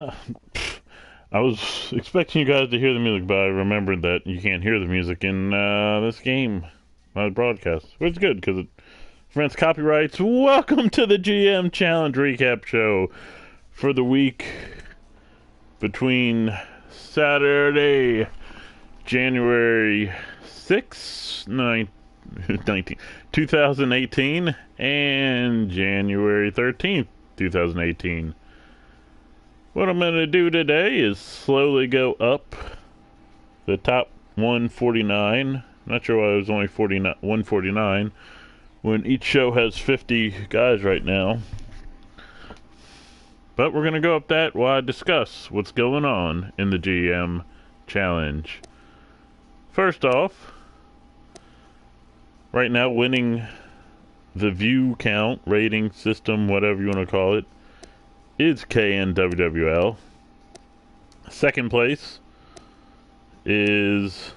I was expecting you guys to hear the music, but I remembered that you can't hear the music in this game, my broadcast, which is good because it prevents copyrights. Welcome to the GM Challenge Recap Show for the week between Saturday, January 6th, 2018, and January 13th, 2018. What I'm going to do today is slowly go up the top 149. Not sure why it was only 149 when each show has 50 guys right now. But we're going to go up that while I discuss what's going on in the GM Challenge. First off, right now winning the view count, rating system, whatever you want to call it, is KNWWL. Second place is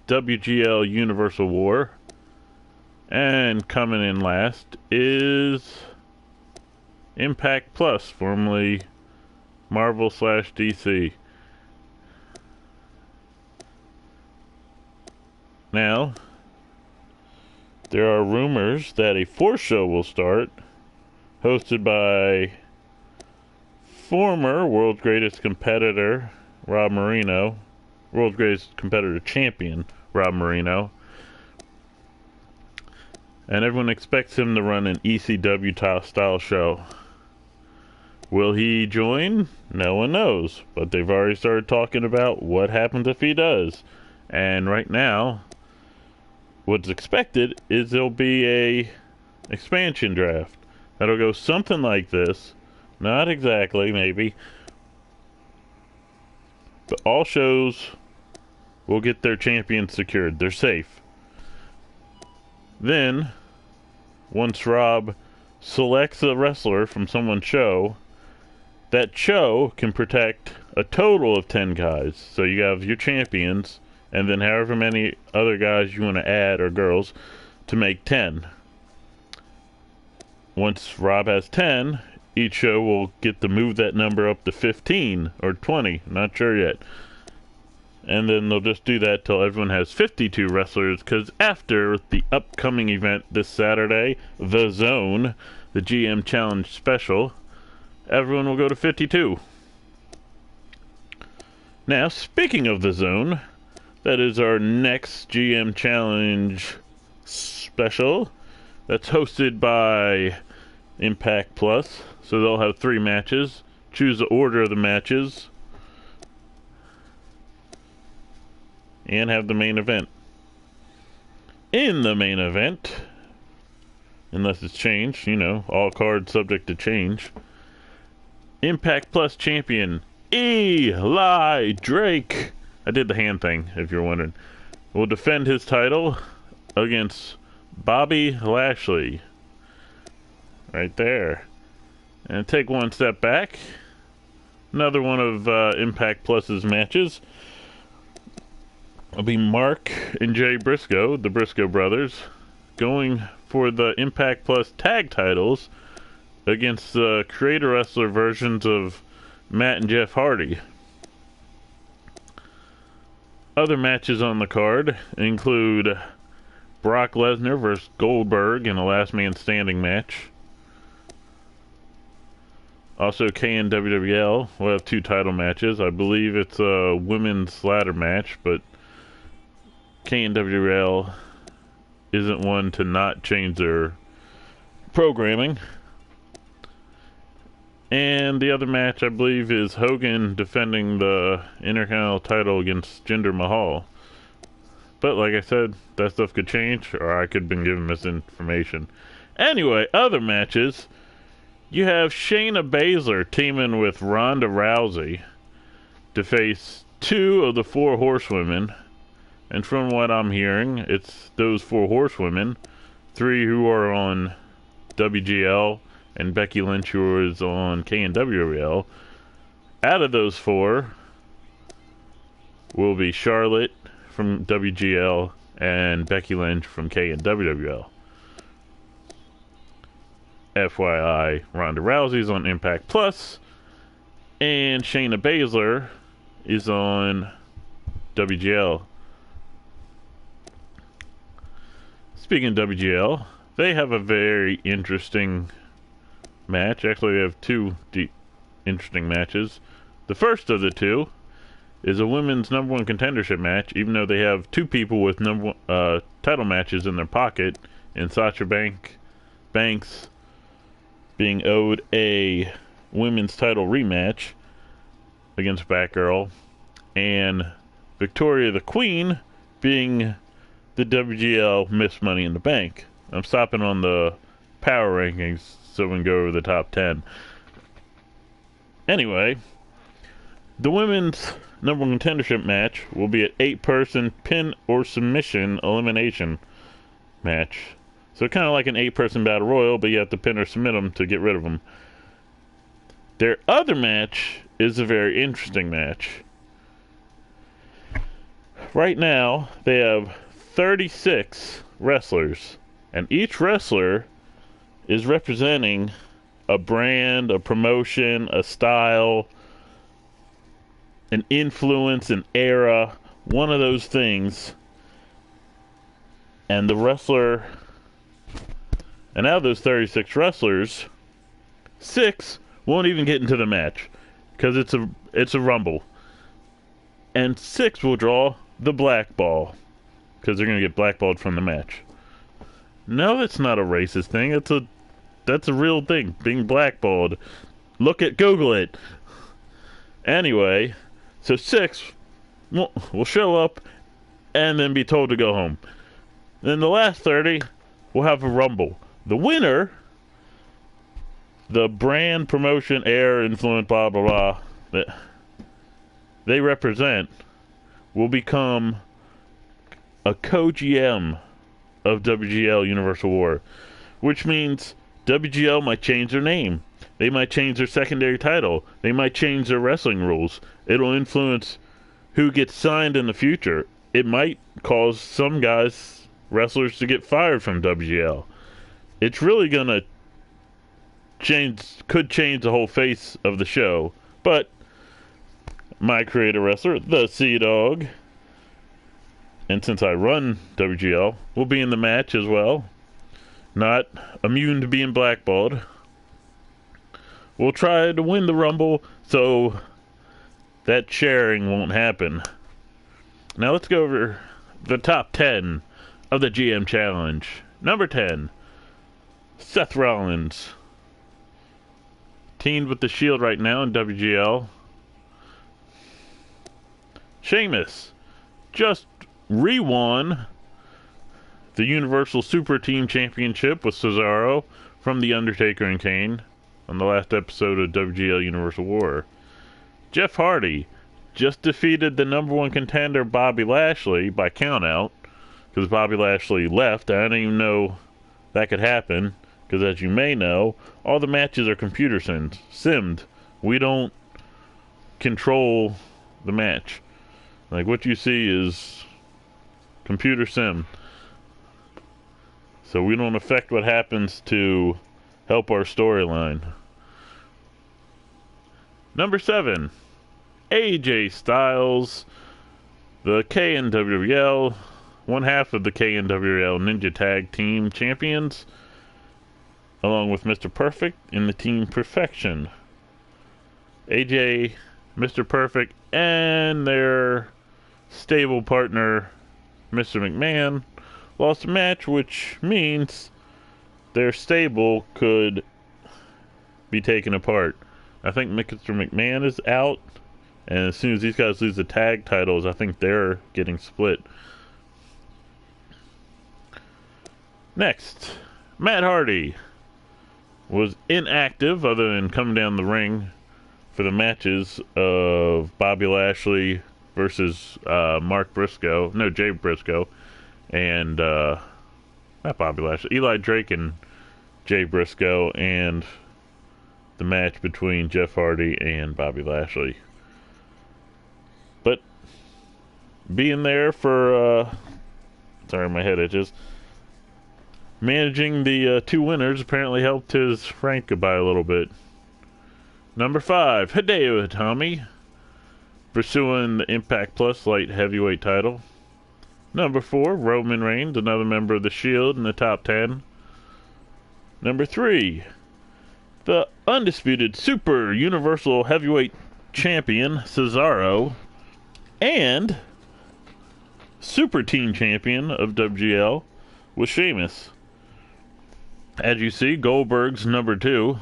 WGL Universal War, and coming in last is Impact Plus, formerly Marvel/DC. Now, there are rumors that a fourth show will start, hosted by former World's Greatest Competitor, Rob Marino, World's Greatest Competitor Champion, Rob Marino. And everyone expects him to run an ECW style show. Will he join? No one knows. But they've already started talking about what happens if he does. And right now, what's expected is there'll be a expansion draft that'll go something like this. Not exactly, maybe, but all shows will get their champions secured. They're safe. Then, once Rob selects a wrestler from someone's show, that show can protect a total of 10 guys. So you have your champions, and then however many other guys you want to add, or girls, to make 10. Once Rob has 10, each show will get to move that number up to 15 or 20, not sure yet. And then they'll just do that till everyone has 52 wrestlers, because after the upcoming event this Saturday, The Zone, the GM Challenge Special, everyone will go to 52. Now, speaking of The Zone, that is our next GM Challenge Special. That's hosted by Impact Plus. So they'll have 3 matches. Choose the order of the matches. And have the main event. In the main event, unless it's changed, all cards subject to change, Impact Plus champion Eli Drake, I did the hand thing if you're wondering, will defend his title against Bobby Lashley. Right there. And take one step back. Another one of Impact Plus's matches will be Mark and Jay Briscoe, the Briscoe brothers, going for the Impact Plus tag titles against the Creator Wrestler versions of Matt and Jeff Hardy. Other matches on the card include Brock Lesnar vs. Goldberg in a last man standing match. Also, KNWWL will have 2 title matches. I believe it's a women's ladder match, but KNWWL isn't one to not change their programming. And the other match, I believe, is Hogan defending the Intercontinental title against Jinder Mahal. But like I said, that stuff could change, or I could have been given misinformation. Anyway, other matches. You have Shayna Baszler teaming with Ronda Rousey to face 2 of the 4 horsewomen. And from what I'm hearing, it's those 4 horsewomen, 3 who are on WGL, and Becky Lynch who is on KNWL. Out of those 4 will be Charlotte from WGL and Becky Lynch from KNWL. FYI, Ronda Rousey's on Impact Plus, and Shayna Baszler is on WGL. Speaking of WGL, they have a very interesting match. Actually, they have two interesting matches. The first of the two is a women's number one contendership match, even though they have two people with title matches in their pocket, and Sasha Banks being owed a women's title rematch against Batgirl, and Victoria the Queen being the WGL Miss Money in the Bank. I'm stopping on the power rankings so we can go over the top 10. Anyway, the women's number one contendership match will be an 8-person pin or submission elimination match. So kind of like an 8-person battle royal, but you have to pin or submit them to get rid of them. Their other match is a very interesting match. Right now, they have 36 wrestlers, and each wrestler is representing a brand, a promotion, a style, an influence, an era, one of those things. And and out of those 36 wrestlers, 6 won't even get into the match because it's a rumble, and 6 will draw the black ball because they're going to get blackballed from the match. No, that's not a racist thing. That's a real thing, being blackballed. Google it. Anyway, so 6 will show up and then be told to go home. Then the last 30 will have a rumble. The winner, the brand, promotion, air, influence, blah, blah, blah, that they represent, will become a co-GM of WGL Universal War, which means WGL might change their name. They might change their secondary title. They might change their wrestling rules. It'll influence who gets signed in the future. It might cause some wrestlers to get fired from WGL. It's really gonna could change the whole face of the show. But my creator wrestler, TheCDog, and since I run WGL, will be in the match as well. Not immune to being blackballed. We'll try to win the Rumble so that sharing won't happen. Now let's go over the top 10 of the GM Challenge. Number 10, Seth Rollins. Teamed with the Shield right now in WGL. Sheamus just re-won the Universal Super Team Championship with Cesaro from The Undertaker and Kane on the last episode of WGL Universal War. Jeff Hardy just defeated the number one contender Bobby Lashley by countout, because Bobby Lashley left. I didn't even know that could happen, because as you may know, all the matches are computer simmed. We don't control the match. Like, what you see is computer sim. So we don't affect what happens to help our storyline. Number 7, AJ Styles, the KNWL, one half of the KNWL Ninja Tag Team Champions, along with Mr. Perfect in the Team Perfection. AJ, Mr. Perfect, and their stable partner, Mr. McMahon, lost a match, which means their stable could be taken apart. I think Mr. McMahon is out, and as soon as these guys lose the tag titles, I think they're getting split. Next, Matt Hardy was inactive other than coming down the ring for the matches of Bobby Lashley versus Jay Briscoe, and not Bobby Lashley, Eli Drake and Jay Briscoe, and the match between Jeff Hardy and Bobby Lashley. But being there for sorry, my head itches. Managing the 2 winners apparently helped his rank by a little bit. Number 5, Hideo Itami, pursuing the Impact Plus light heavyweight title. Number 4, Roman Reigns, another member of the Shield in the top 10. Number 3, the undisputed Super Universal Heavyweight Champion, Cesaro, and Super Team Champion of WGL was Sheamus. As you see, Goldberg's number 2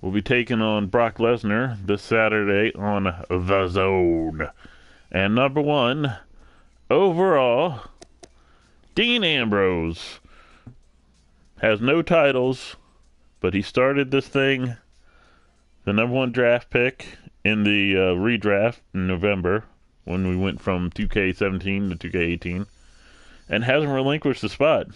will be taking on Brock Lesnar this Saturday on The Zone. And number 1, overall, Dean Ambrose has no titles, but he started this thing, the number 1 draft pick in the redraft in November, when we went from 2K17 to 2K18, and hasn't relinquished the spot.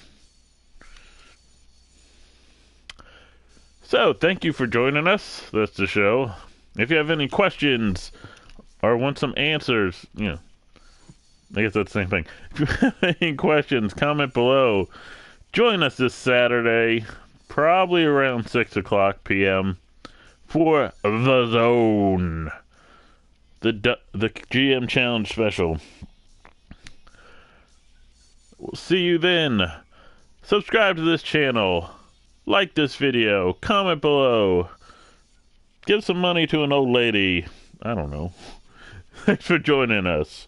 So, thank you for joining us. That's the show. If you have any questions or want some answers, I guess that's the same thing. If you have any questions, comment below. Join us this Saturday, probably around 6 o'clock p.m. for The Zone, the GM Challenge special. We'll see you then. Subscribe to this channel. Like this video. Comment below. Give some money to an old lady. I don't know. Thanks for joining us.